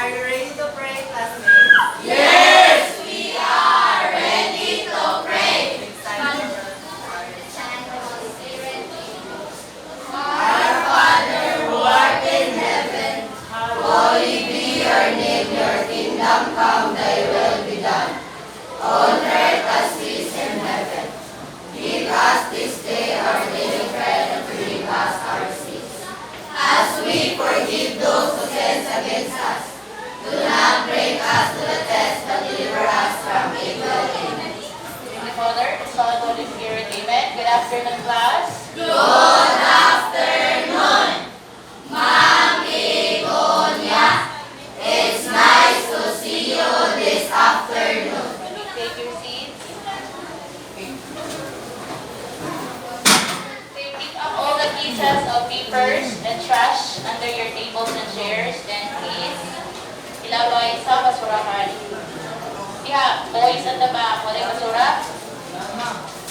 Are you ready to pray, classmates? Yes, we are ready to pray. It's time for Our Father who art in heaven, holy be your name, your kingdom come, thy will be done. On earth as it is in heaven. Give us this day our daily bread and forgive us our sins, as we forgive those who sin against us. Do not bring us to the test, but deliver us from evil. Amen. In the Father, the Son, and Holy Spirit. Amen. Good afternoon, class. Good afternoon, Ma'am Igonia. It's nice to see you this afternoon. Take your seats. Pick up all the pieces of papers and trash under your tables and chairs, then please ilagay sa basurahan. Yeah, boys at the back, wala yung basura?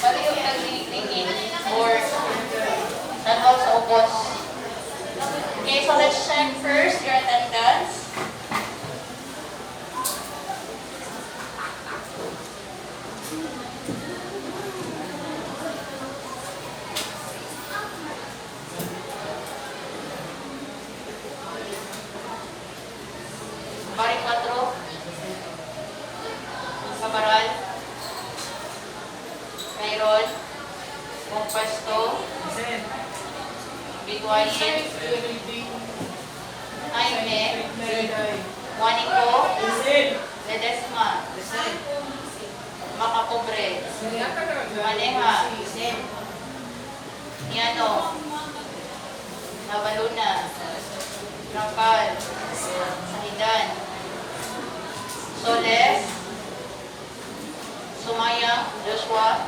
Wala yung nagliligid or tanaw sa ubos. Okay, so let's check first your attendance. Paring 4, Samaral, Mayron, Pumpesto, Biguayin, Jaime, Juanico, Ledesma, Macapobre, Maneja, Niano, Navaluna, Rangkal, Sahidan, Soles, Sumayang, Joshua,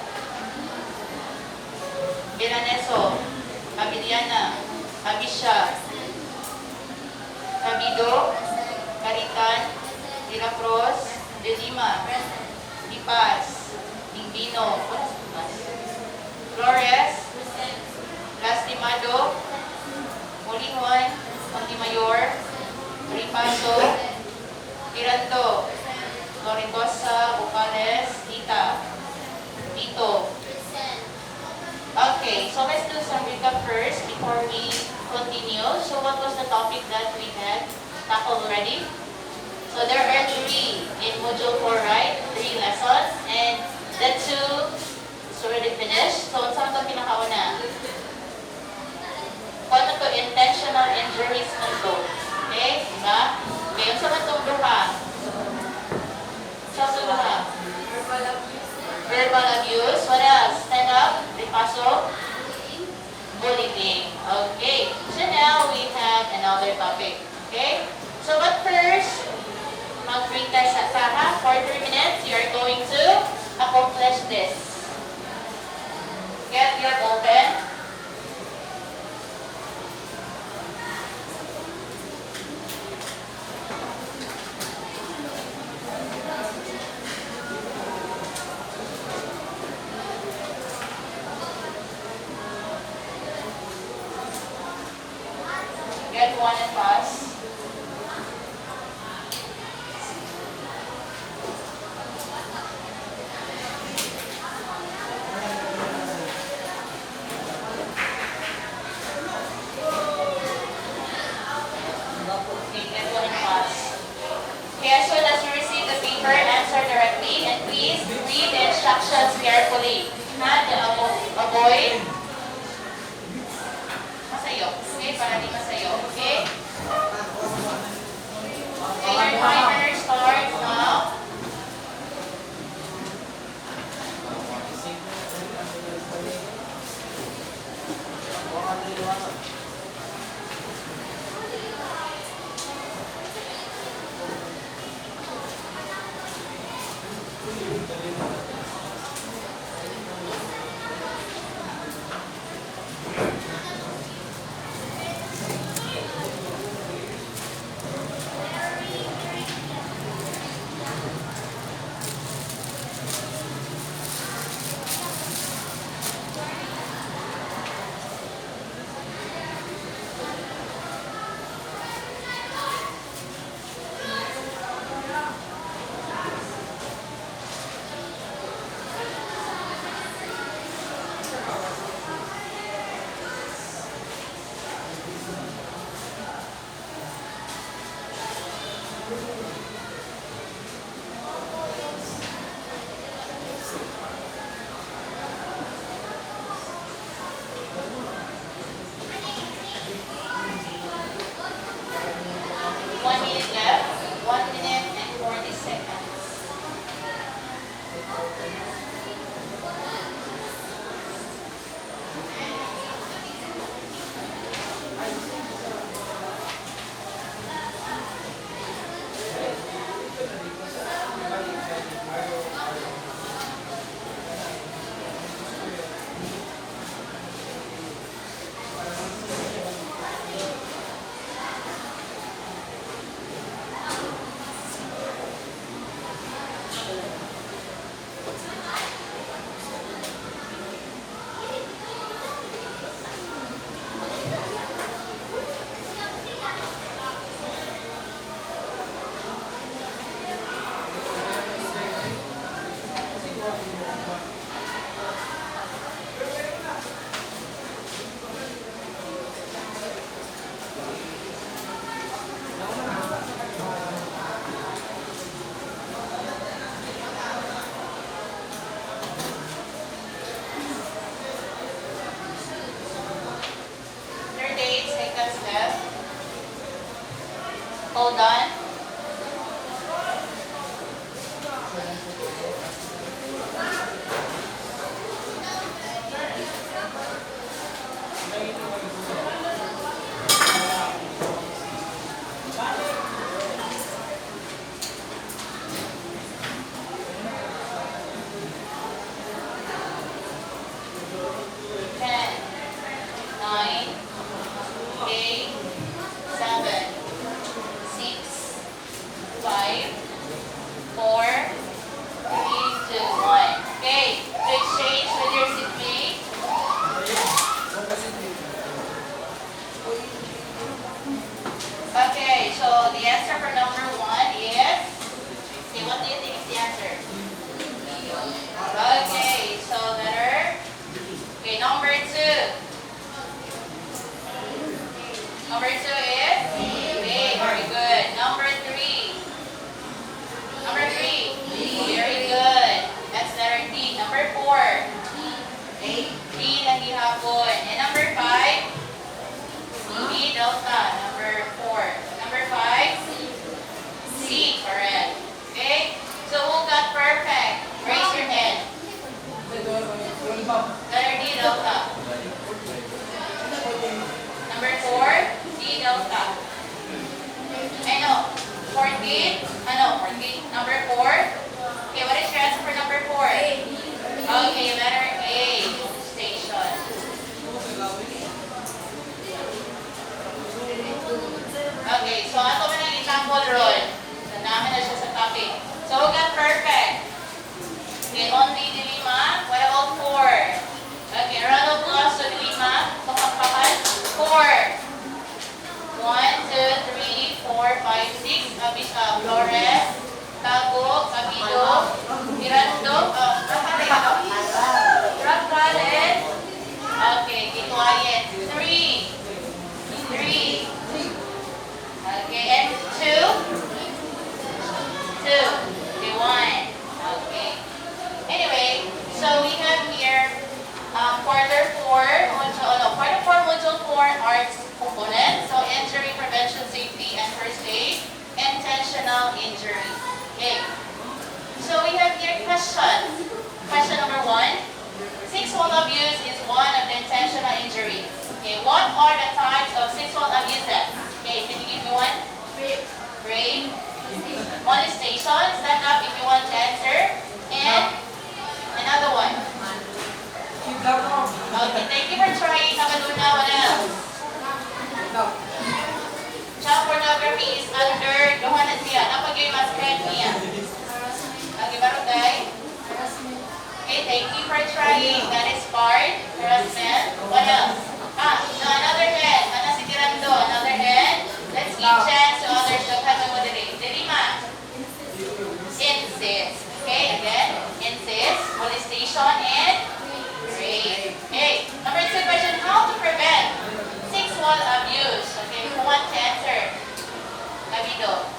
Milaneso, Abiliana, Abisha, Cabido, Caritan, De La Cruz, De Lima, Dipas, Bingbino, Flores, Lastimado, Molingon, Montemayor, Ripaso, Tirando, Loricosa, Bucales, Tito. Okay, so let's do some recap first before we continue. So what was the topic that we had tackled already? So there are 3 in Module 4, right? 3 lessons, and the 2 is already finished. So saan ito pinakauna? Kung ito intentional injuries nito. Okay, diba? Okay, yung saan itong duha? Saan itong duha? Verbal abuse. What else? Stand up. Repaso. Bullying. Okay. So now we have another topic. Okay. So but first, mag-free test at Sarah. For 3 minutes, you are going to accomplish this. Get your open. Get one and pass. 1 minute left. 1 minute and 40 seconds. Hold on. Okay, so the answer for number 1 is, okay, what do you think is the answer? Okay, so letter, okay, number 2. Number 2 is B, very good. Number 3. Number 3, very good. That's letter D. Number 4, D lagi hapon. And number 5, B delta. Number 4. Number 5, C, correct. Okay? So who got perfect? Raise your hand. Letter D delta. Number 4, D delta. I know. 14. Ano? 14. Number 4. Okay, what is your answer for number 4? Okay, letter A. Station. Okay, so ato man ang example ron. So, namin na siya sa topic. So, who got perfect? Okay, only Dilima. What about 4? Okay, round of applause to Dilima. Pakakpakan. 4. 1, 2, 3, 4, 5, 6. Flores. Tago. Cabido. Mirando. Ragalen. Okay, be quiet. 3. 3. Okay, and 2. 2. Okay, 1. Okay. Anyway, so we have here quarter 4 module 4 arts component. So injury prevention, safety, and first aid, intentional injury. Okay. So we have here questions. Question number 1. Sexual abuse is one of the intentional injuries. Okay, what are the types of sexual abuses? Okay, can you give me one? Rape. Molestation. Stand up if you want to answer. And another one. Okay, thank you for trying. Nakaduna, what else? Child pornography is under Johanna siya. Napagay mas red niya. Okay, barangay. Okay, thank you for trying. That is part. Harassment. What else? No, another head. Ano si Tirando? Another head. Let's give chance to others to have a moderate. Dilima. Incest. Okay, again. Incest, molestation, and rape. Okay, number 2 question. How to prevent sexual abuse? Okay, who wants to answer? Cabido.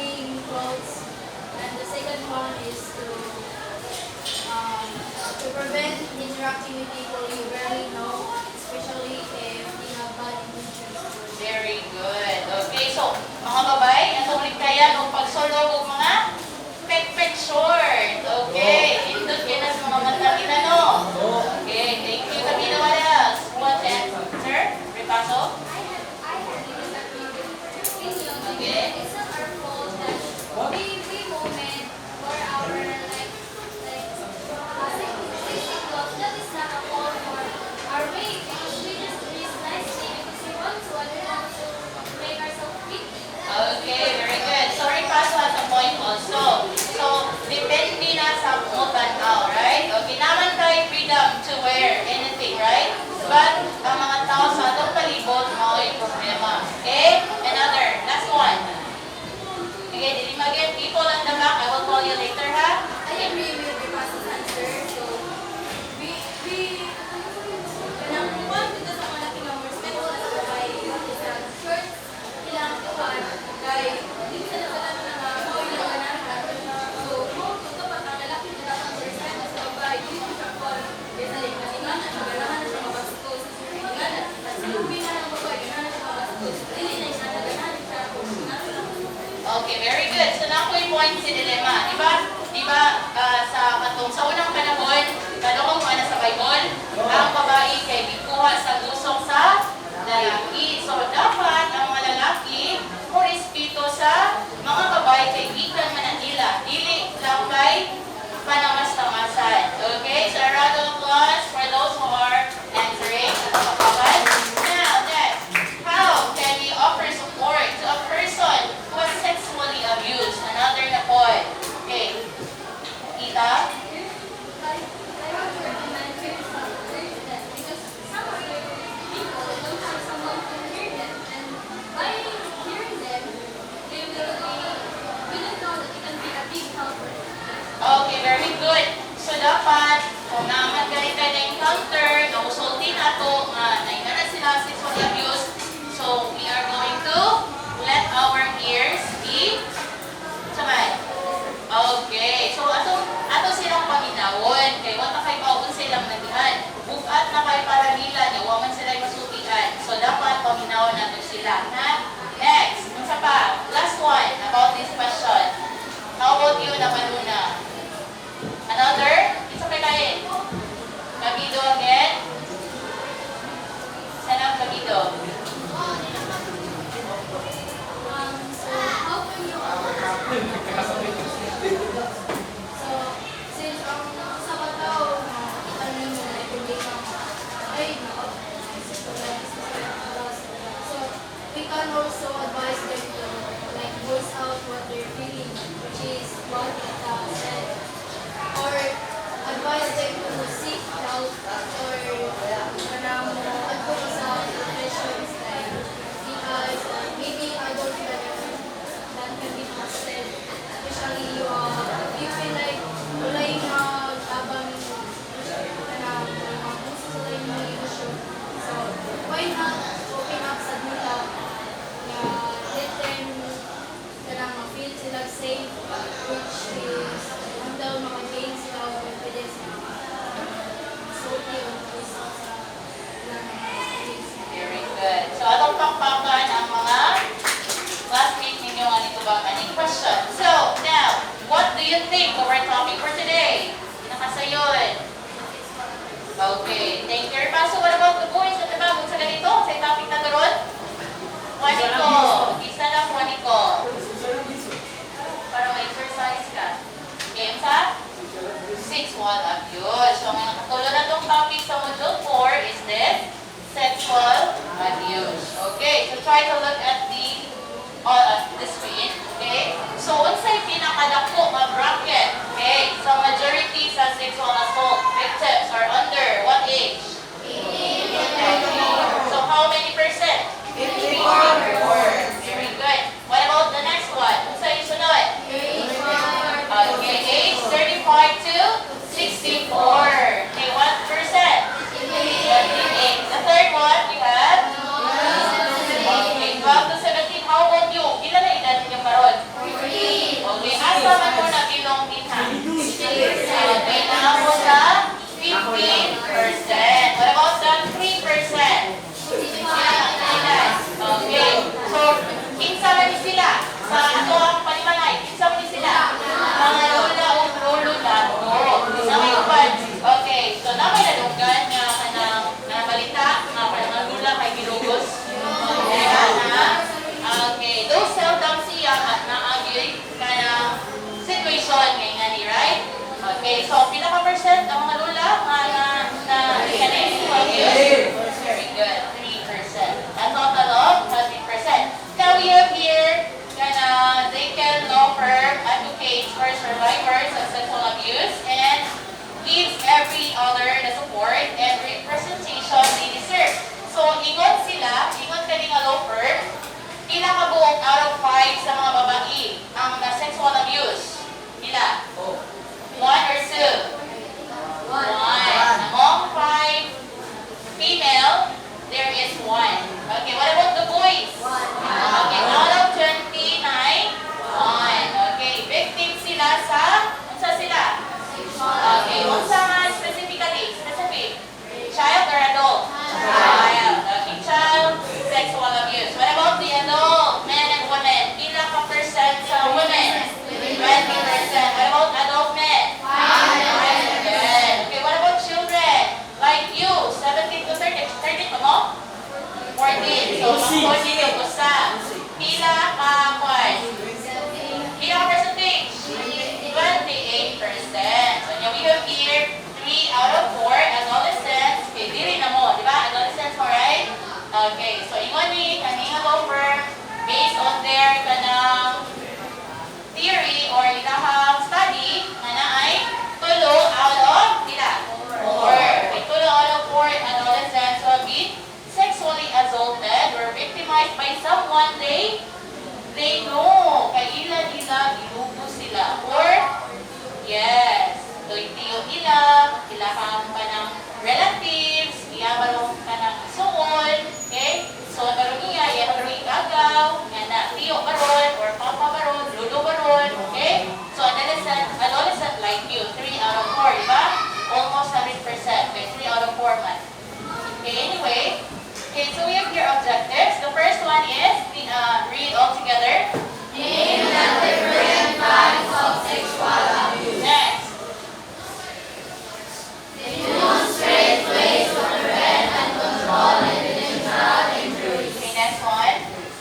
wearing clothes. And the second one is to prevent interacting with people you barely know, especially if they have bad intentions. Very good. Okay, so mga babay, atong ligtayan o pagsulog og mga pek-pek short. Okay, indot kayo na sa mga matang inano. Okay, thank you. Sabi na what else? What else? Sir, repaso? Okay. It's not our fault that we moment for our safety clothes. That is not a fault for our weight because we just dress nicely because we want to and we want to make ourselves fit. Okay, very good. So, repaso has a point also. So, depende na sa mutan now, right? Okay, naman tayo freedom to wear anything, right? But, ang mga tao sa atong palibot, mga yung problema. Okay? Another, last one. Okay, dili mag-get people on the back. I will call you later, ha? I agree with the pastor's answer. So, kanang kuwan dito sa mga laki ng respectful na sa babae is that short ilang kuwan kay dito sa nasalan na mga boy na ganahan. So, mo tuto pa ang lalaki na dapat respeto sa babae dito sa kuwan kaysa rin kasinganan na ganahan na siya mabastos. Ganahan. At sa lubi na ng babae ganahan na siya mabastos. Dili na siya na ganahan siya kung sinasa lang. Okay, very good. So, na ko yung point si dilemma. Diba, sa unang panahon, tanong mo na sa Bible, ang babae kay gikuha sa gusong sa lalaki. So, dapat ang mga lalaki respeto sa mga babae kay gikan mananila. Dili lang kay panamas-tamasan. Okay? So, a round of applause for those who are answering. Now, next, how can we offer support to a person who was sexually abused? Another na point. Okay. Ita? I would recommend hearing some words that because some of the people don't have someone to hear them, and by hearing them, we don't know that it can be a big help for them. Okay, very good. So, dapat, kung naman ganito na-encounter, nausulti na ito, na sila sexual abuse, so we are going to let our ears be samay. Okay, so ato silang paminawon, kay wata kay baon silang nagihan. Bukat na kay para nila, niya waman sila masutian. So, dapat paminawon nato sila. Ha? Next, unsa pa? Last one about this question. How about you, Namaluna? Another? Isa pa kain. Kabido again. Sanang kabido. So how can you so since sa bataw itanong mo na hindi ka ay so we can also advise them to like voice out what they're feeling, which is what said, or advise them to seek help or kanang advo sa professions like because maybe adult that can be trusted, especially you feel like walay mag-abang kanang puso sa lain mga issue. So why not open up sa nila na let them kanang feel sila safe, which is until maka-gain sila ang confidence na sulti o puso sa ilang experience. Very good. So, atong pakpakan ang mga classmates ninyo nga nito ba? Any question? So, now, what do you think of our topic for today? Nakasayon. Okay. Thank you. Paso, what about the boys at the back? Kung sa ganito, sa topic na karon? Juanico. Isa lang, Juanico. Para ma-exercise ka. Game sa? 6 wall abuse. So, ang nakatulad na itong topic sa module 4 is this, sexual abuse. Okay, so try to look at the screen. Okay, so unsay pinakadako nga bracket? Okay, so majority sa sexual assault victims are under what age? 18. So how many percent? 54%. Very good. What about the next so pila ka percent ang mga lula na ikanin? Very good, 3%. A total of 30%. Now we have here, they can law firm advocates for survivors of sexual abuse and gives every other the support and representation they deserve. So, ingon kani nga law firm, pila ka buok out of 5 sa mga babae ang na sexual abuse? Pila? 1 or 2? 1. Among 5 female, there is 1. Okay, what about the boys? 1. Okay, out of 29, 1. Okay, victim sila sa, unsa sila? Okay, unsa nga specific? Child or adult? Child. Okay, child sexual abuse. What about the adult, men and women? Pila ka percent sa women? 20%. What about adult men? 5%. Good. Okay, what about children? Like you, 17 to 30. 30 pa mo? 14. So, 14 yung usa. Pila ka kwan? Pila ka percentage? 28%. So, we have here 3 out of 4 adolescents. Okay, dili na mo, di ba? Adolescents, alright? Okay, so ingon ni kaning law firm based on their kanang theory or ilahang study nga naay 2 out of pila? 4. Okay, 2 out of 4 adolescents who have been sexually assaulted or victimized by someone they know. Kay ila gilugo sila. Or, yes, tiyo ila, ilahang ka ng relatives, iyabarong ka ng suon, okay? So, barong iya barong igagaw, nga na tiyo baron, or papa baron, lulo baron, okay? So, adolescent like you, 3 out of 4, diba? Almost 100%, okay? 3 out of 4 man. Okay, anyway, okay, so we have your objectives. The first one is, read all together. Name the different types of sexual abuse. Next. Demonstrate ways to prevent and control intentional injuries. Okay, next one.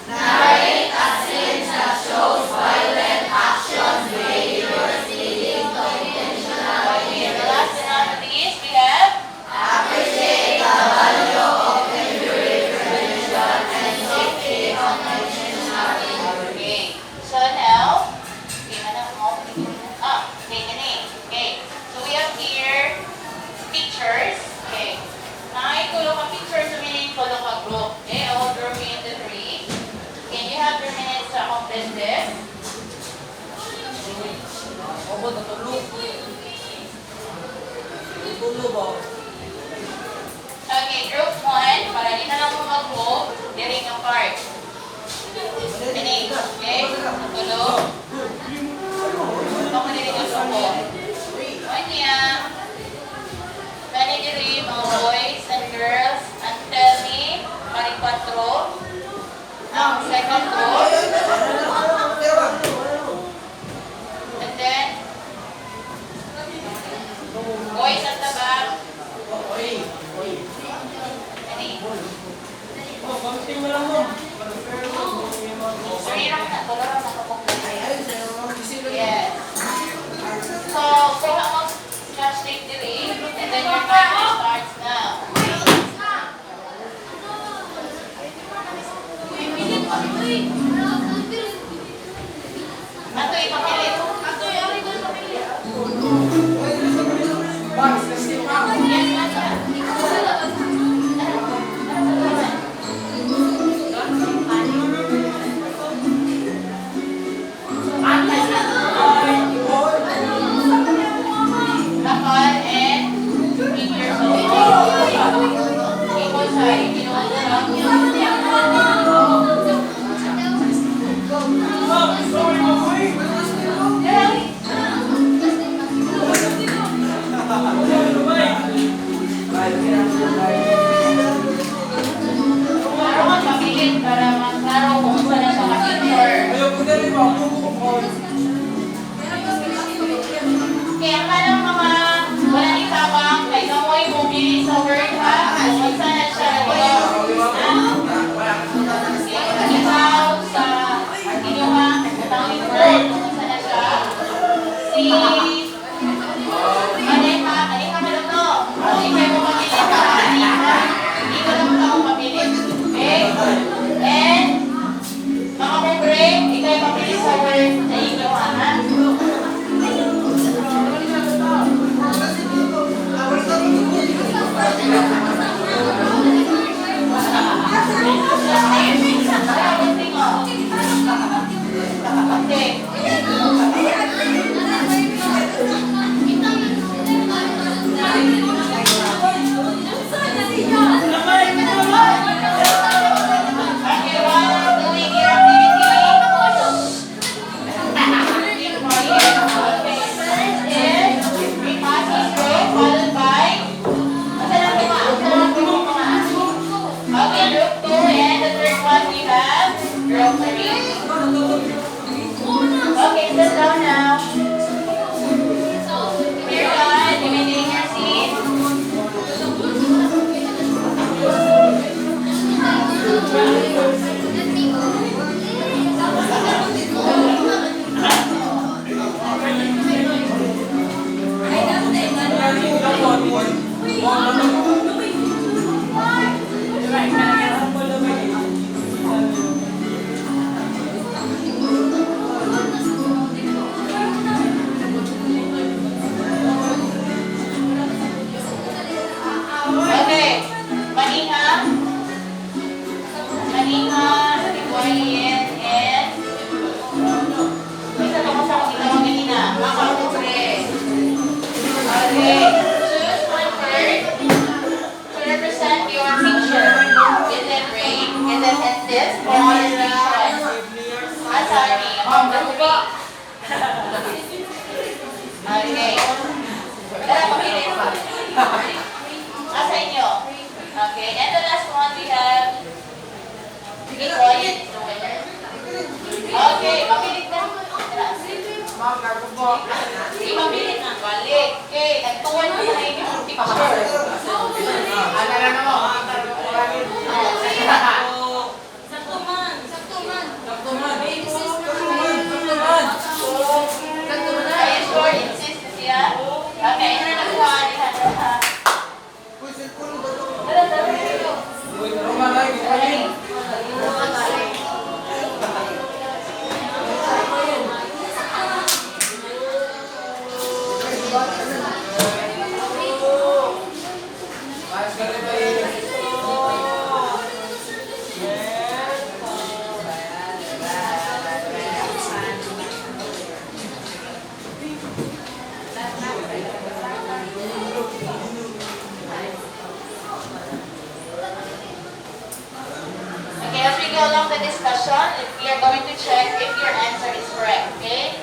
Narrate a scene that shows violent actions, behaviors leading to intentional Okay, the injuries. last but not least, we have Appreciate the value of injury prevention and safety on intentional injuries. okay. So now, okay, okay, gani. Okay. So we have here pictures. Okay. Tulo ka pictures sa meaning tulo ka group. Okay, I will group you into 3. Can you have 3 minutes to accomplish this? Okay, group 1, para di na lang mo mag-group, diring ang part. Gani, okay? Tulo. Ito ko diring ang suko. Kanya. Gani diri mga boys and girls, and tell me, paring 4. Ang second group. And then, boys at the back. Gani. Sorry lang na, tulo lang nakapag Okay. Tara, pamili. Sa inyo. Okay, and the last one we have Nicole. Okay, pamili na. Tara. Pamili na. Balik. Okay, nagtuwan na sa inyong picture. Are you sure insist siya? Okay, ito na nakuha. Tara, tara. Okay, as we go along the discussion, we are going to check if your answer is correct, okay?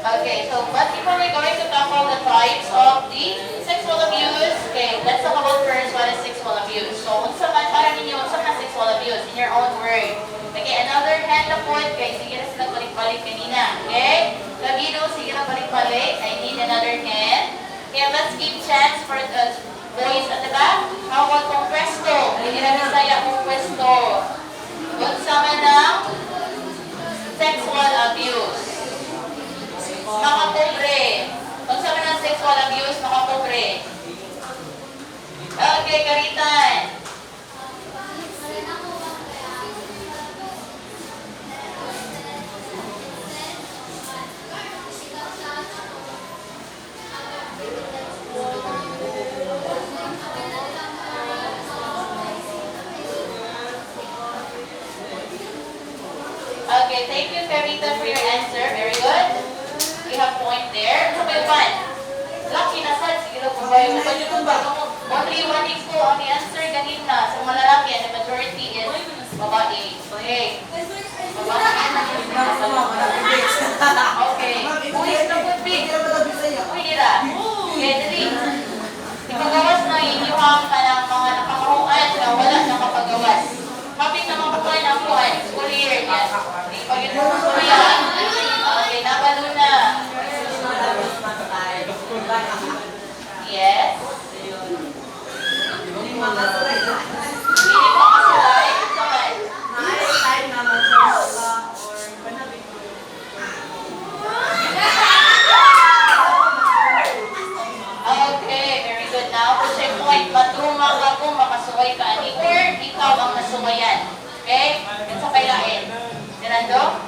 Okay, so but before we're going to tackle the types of the sexual abuse, okay, let's talk about first what is sexual abuse. So, unsa man para ninyo unsa man sexual abuse in your own word. Okay, another hand na po, okay, sige na sila balik-balik kanina, okay? Gabido, sige na balik-balik. I need another hand. Okay, let's give chance for the boys at the back. How about kung pwesto? Hindi na Bisaya kung pwesto. Unsa man ang sexual abuse? Mga pobre. Kung sa mga sexual abuse, mga pobre. Okay, Karitan. Okay, thank you, Karita, for your answer. Very good. We have point there. Sa may one. Lucky na sad. Sige lang kung kayo. Only one equal on the answer ganina. Sa malalaki, and the majority is babae. Okay. Okay. Boys na good big. Uy, nila. Okay, dali. Ipagawas na inyuhang ka ng mga nakakaruan na wala nakapagawas. Kapit na mga buhay na buhay. School year yan. Ipag-ito ko yan. Okay, nabalo na. Yes. Hindi mo kasalay. Saman. Okay, very good. Now, to check point, matruma ka kung makasuway ka ani or ikaw ang nasuwayan. Okay? Yan sa kailain. Fernando?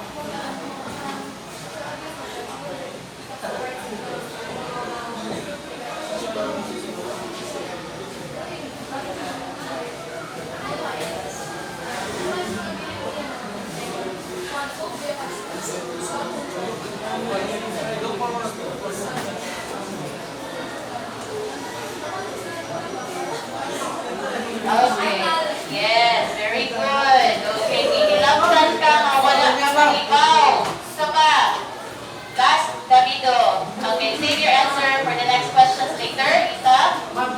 Okay. Yes, very good. Okay, hinilabsan ka nga wala ka sa ibaw. Isa pa. Last, Davido. Okay, save your answer for the next questions later. Isa. Oh,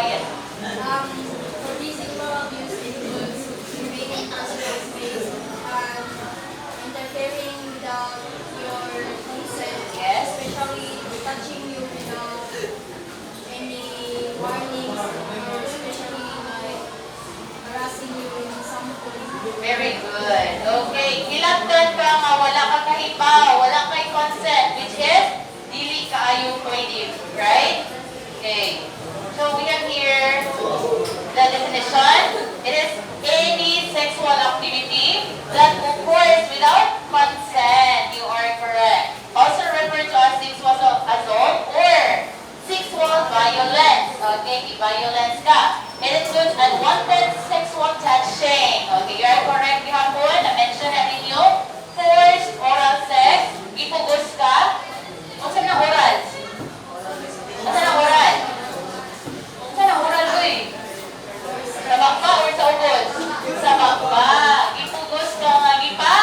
yes. For physical abuse includes invading personal space and interfering without your consent, Yes. especially touching you without any warnings, or especially like harassing you in some point. Very good. Okay, hilabtan ka nga wala ka kahibaw, wala kay consent, which is dili kaayo pwede, right? Okay. So we have here the definition. It is any sexual activity that occurs without consent. You are correct. Also referred to as sexual assault or sexual violence. Okay, violence ka. It includes unwanted sexual touching. Okay, you are correct. We have one. Na-mention na ninyo. Forced oral sex. Ipugos ka. Kung saan na oral? Saan na oral? Saan na oral ko eh? Sa bakba or sa ubos? Sa bakba. Ipugos ka nga gipa.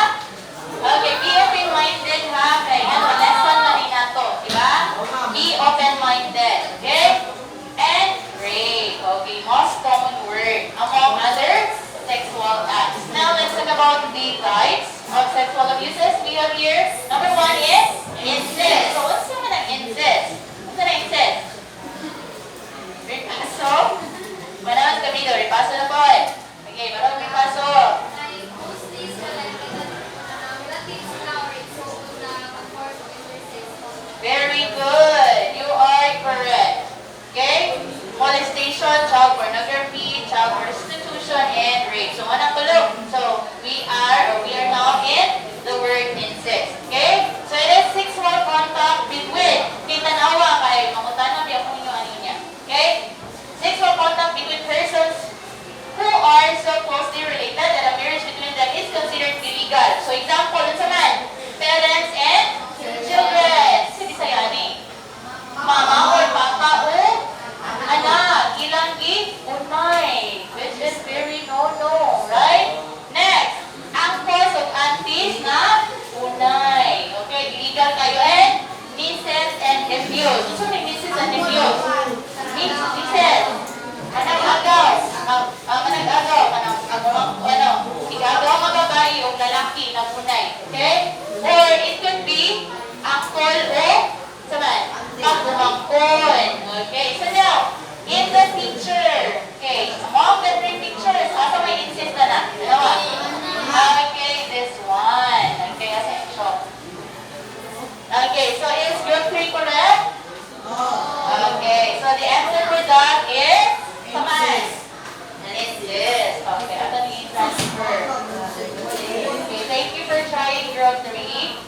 3.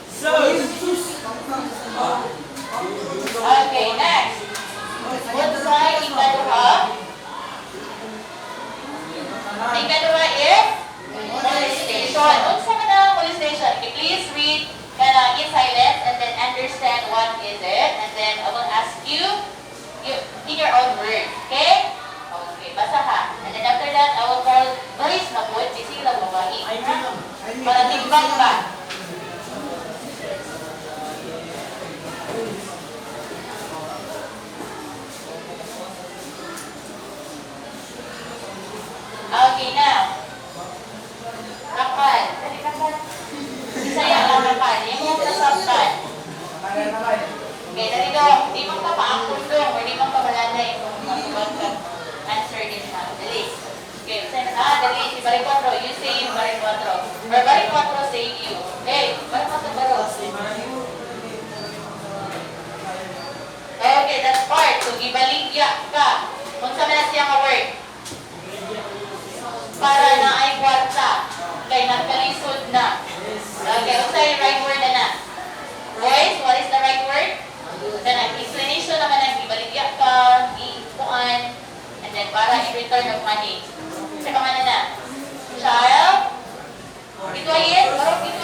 Okay, next. Unsay ikaduha? Ikaduha is molestation. Unsa man ang molestation? Okay, please read kana in silence and then understand what is it. And then I will ask you in your own word. Okay? Okay, basa ha. And then after that, I will call boys na po, busy lang babae. Para timbang ba? Okay, now. Kapal. Dali kapal. Isaya lang kapal. Yung mga kasapal. Okay, dali dong. Di mo ka paangkong dong. Or di mo ka malanay kung mag-answer din ha. Dali. Okay, dali. Si Bari 4. You say Bari 4. Or Bari 4 say you. Hey, Bari 4 baro. Okay, that's part. So, gibaligya ka. Kung sa na siya ka word. Para na ay kwarta. Kay nagkalisod na. Okay, what's the right word na? Boys, what is the right word? Then, ang explanation naman ang ibaligya ka, iikuan, and then para in return of money. Sa pangalan na? Child? Ito ay yes? Parang ito